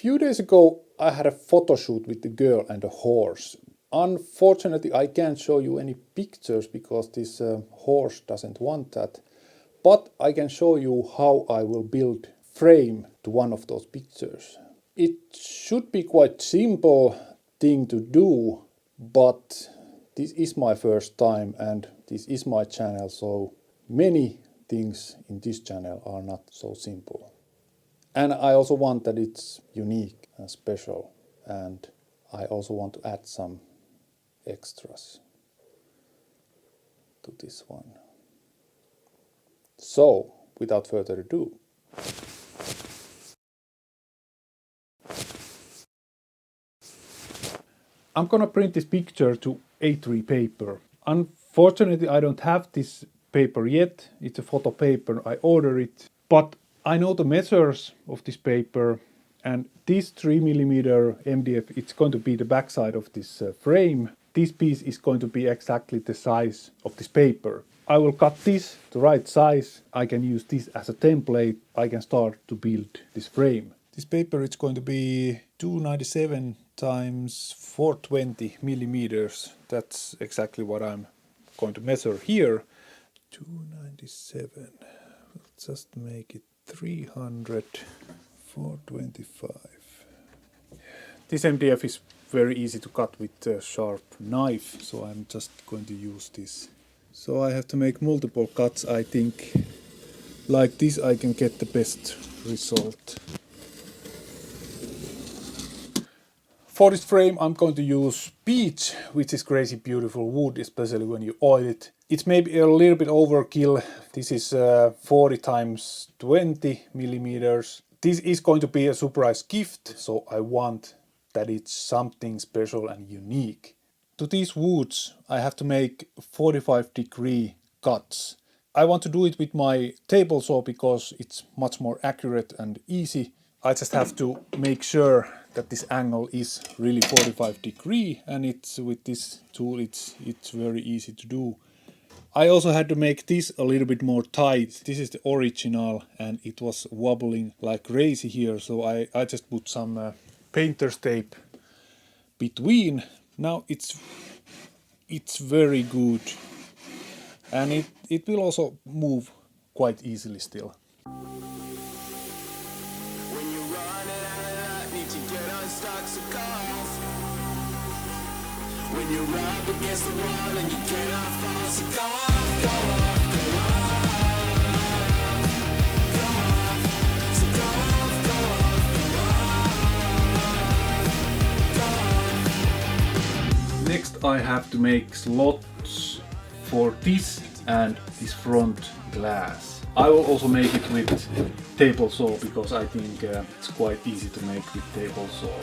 few days ago I had a photo shoot with the girl and a horse. Unfortunately, I can't show you any pictures because this horse doesn't want that. But I can show you how I will build frame to one of those pictures. It should be quite simple thing to do, but this is my first time and this is my channel, so many things in this channel are not so simple. And I also want that it's unique and special, and I also want to add some extras to this one. So, without further ado, I'm gonna print this picture to A3 paper. Unfortunately, I don't have this paper yet. It's a photo paper. I ordered it, but I know the measures of this paper, and this 3mm MDF, it's going to be the backside of this frame. This piece is going to be exactly the size of this paper. I will cut this the right size. I can use this as a template. I can start to build this frame. This paper is going to be 297 times 420 millimeters. That's exactly what I'm going to measure here. 297. We'll just make it 300, 425. This MDF is very easy to cut with a sharp knife, so I'm just going to use this. So I have to make multiple cuts, I think. Like this I can get the best result. For this frame I'm going to use beech, which is crazy beautiful wood, especially when you oil it. It's maybe a little bit overkill. This is 40 times 20 millimeters. This is going to be a surprise gift, so I want that it's something special and unique. To these woods I have to make 45-degree cuts. I want to do it with my table saw because it's much more accurate and easy. I just have to make sure that this angle is really 45-degree, and it's with this tool it's very easy to do. I also had to make this a little bit more tight. This is the original and it was wobbling like crazy here, so I just put some painter's tape between. Now it's very good, and it will also move quite easily still. When you're running out of luck, need to get unstuck, so go off. When you're up against the wall and you cannot fall, so go off, go off, go off, go off, so go off, go off, go off, go off. Next I have to make slots for this and this front glass. I will also make it with table saw because I think it's quite easy to make with table saw.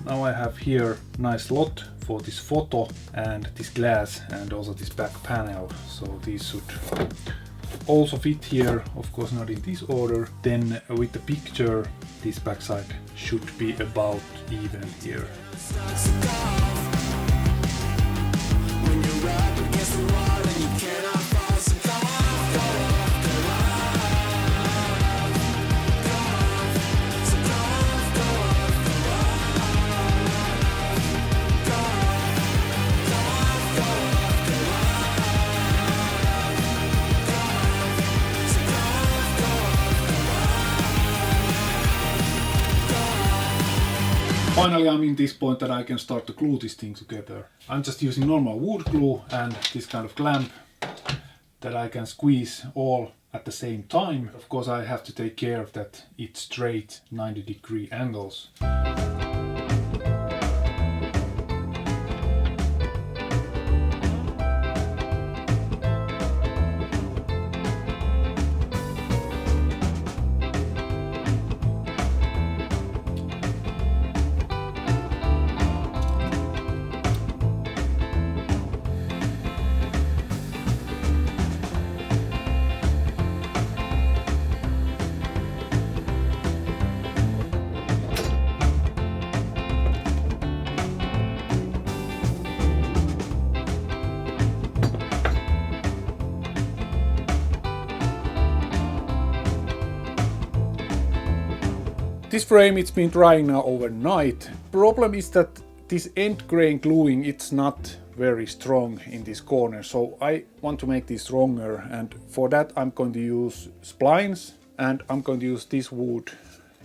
Now I have here nice slot for this photo and this glass and also this back panel, so these should also fit here, of course not in this order. Then with the picture this backside should be about even here. Finally I'm in this point that I can start to glue this thing together. I'm just using normal wood glue and this kind of clamp that I can squeeze all at the same time. Of course I have to take care of that it's straight 90-degree angles. This frame, it's been drying now overnight. Problem is that this end grain gluing, it's not very strong in this corner, so I want to make this stronger, and for that I'm going to use splines, and I'm going to use this wood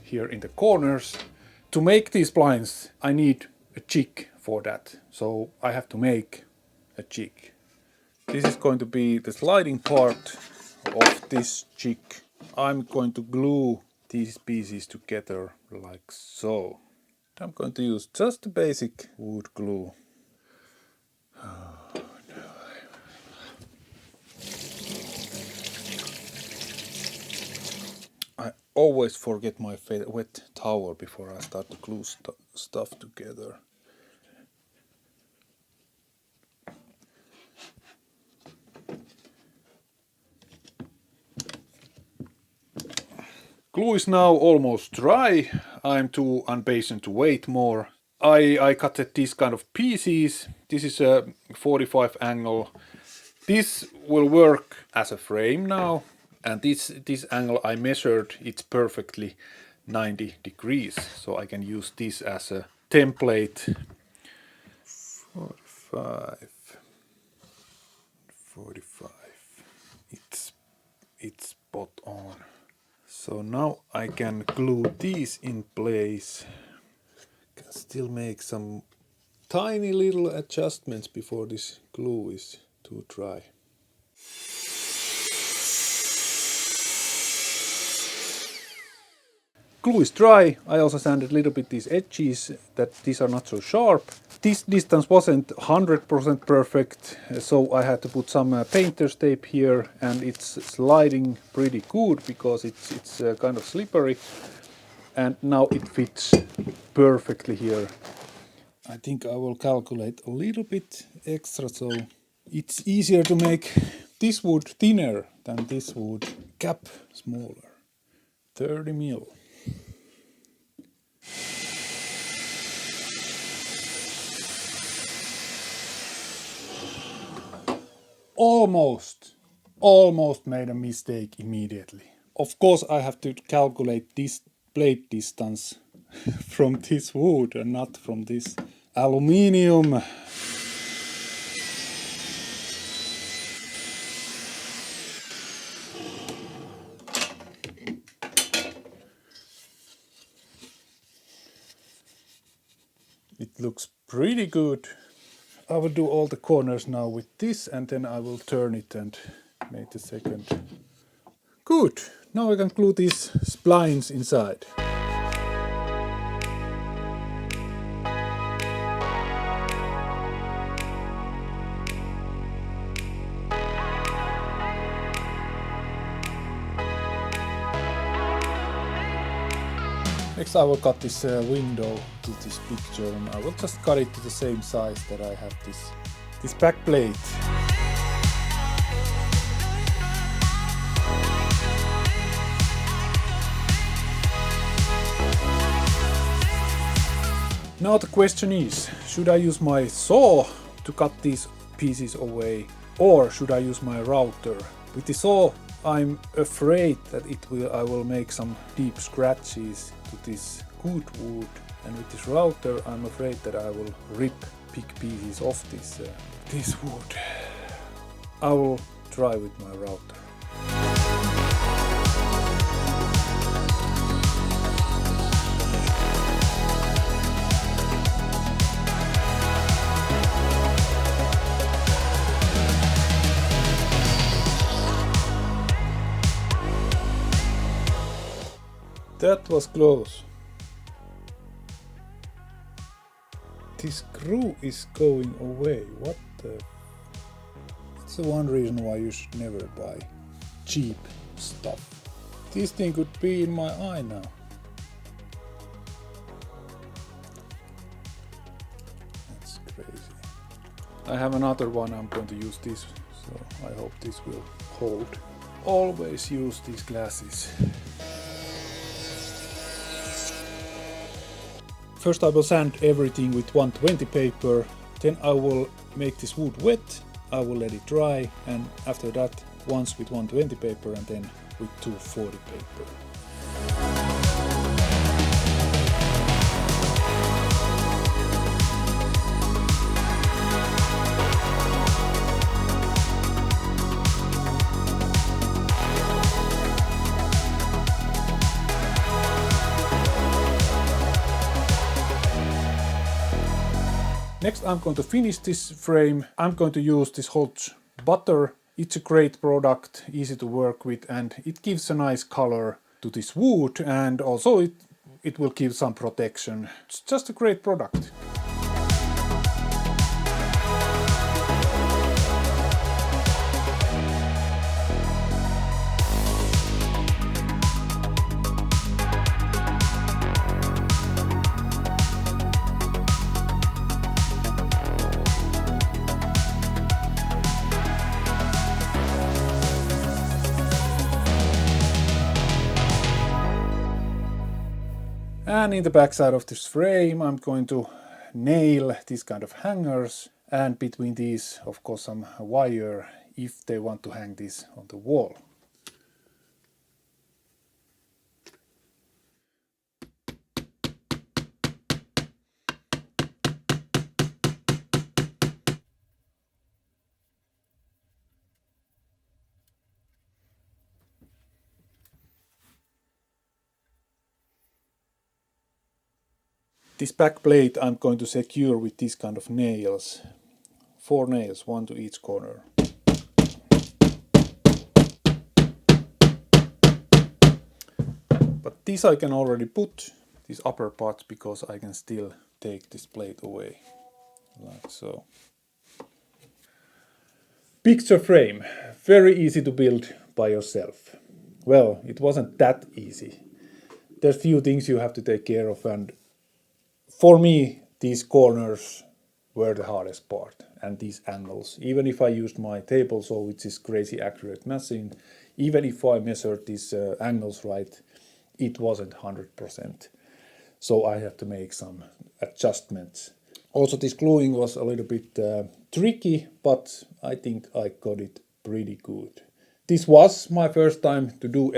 here in the corners. To make these splines I need a jig for that, so I have to make a jig. This is going to be the sliding part of this jig. I'm going to glue these pieces together like so. I'm going to use just the basic wood glue. I always forget my wet towel before I start to glue stuff together. Glue is now almost dry. I'm too impatient to wait more. I cut these kind of pieces. This is a 45 angle. This will work as a frame now. And this angle I measured, it's perfectly 90 degrees. So I can use this as a template. 45. It's spot on. So now I can glue these in place. Can still make some tiny little adjustments before this glue is too dry. Glue is dry. I also sanded a little bit these edges, that these are not so sharp. This distance wasn't 100% perfect, so I had to put some painter's tape here, and it's sliding pretty good because it's kind of slippery, and now it fits perfectly here. I think I will calculate a little bit extra, so it's easier to make this wood thinner than this wood cap smaller. 30 mil. Almost made a mistake immediately. Of course I have to calculate this blade distance from this wood and not from this aluminium. It looks pretty good. I will do all the corners now with this, and then I will turn it and make the second. Good. Now I can glue these splines inside. Next I will cut this window to this picture, and I will just cut it to the same size that I have this back plate. Now the question is, should I use my saw to cut these pieces away, or should I use my router? With the saw I'm afraid that I will make some deep scratches to this good wood, and with this router I'm afraid that I will rip big pieces off this wood. I will try with my router. That was close. This screw is going away. What the? That's the one reason why you should never buy cheap stuff. This thing could be in my eye now. That's crazy. I have another one. I'm going to use this, so I hope this will hold. Always use these glasses. First I will sand everything with 120 paper, then I will make this wood wet, I will let it dry, and after that once with 120 paper and then with 240 paper. Next I'm going to finish this frame. I'm going to use this hot butter. It's a great product, easy to work with, and it gives a nice color to this wood, and also it will give some protection. It's just a great product. And in the backside of this frame I'm going to nail these kind of hangers, and between these of course some wire if they want to hang this on the wall. This back plate I'm going to secure with this kind of nails. 4 nails, 1 to each corner. But this I can already put, these upper parts, because I can still take this plate away, like so. Picture frame, very easy to build by yourself. Well, it wasn't that easy. There's few things you have to take care of, and for me these corners were the hardest part, and these angles. Even if I used my table saw, which is crazy accurate machine, even if I measured these angles right, it wasn't 100%. So I have to make some adjustments. Also this gluing was a little bit tricky, but I think I got it pretty good. This was my first time to do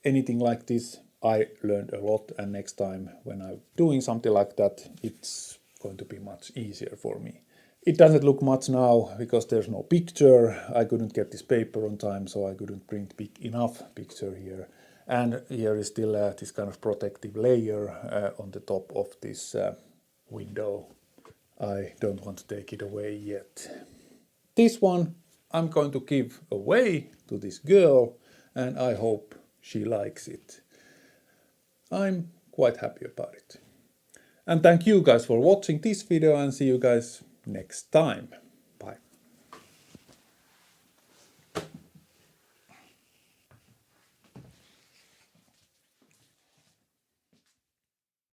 anything like this. I learned a lot, and next time when I'm doing something like that, it's going to be much easier for me. It doesn't look much now because there's no picture. I couldn't get this paper on time, so I couldn't print big enough picture here. And here is still this kind of protective layer on the top of this window. I don't want to take it away yet. This one I'm going to give away to this girl, and I hope she likes it. I'm quite happy about it. And thank you guys for watching this video, and see you guys next time.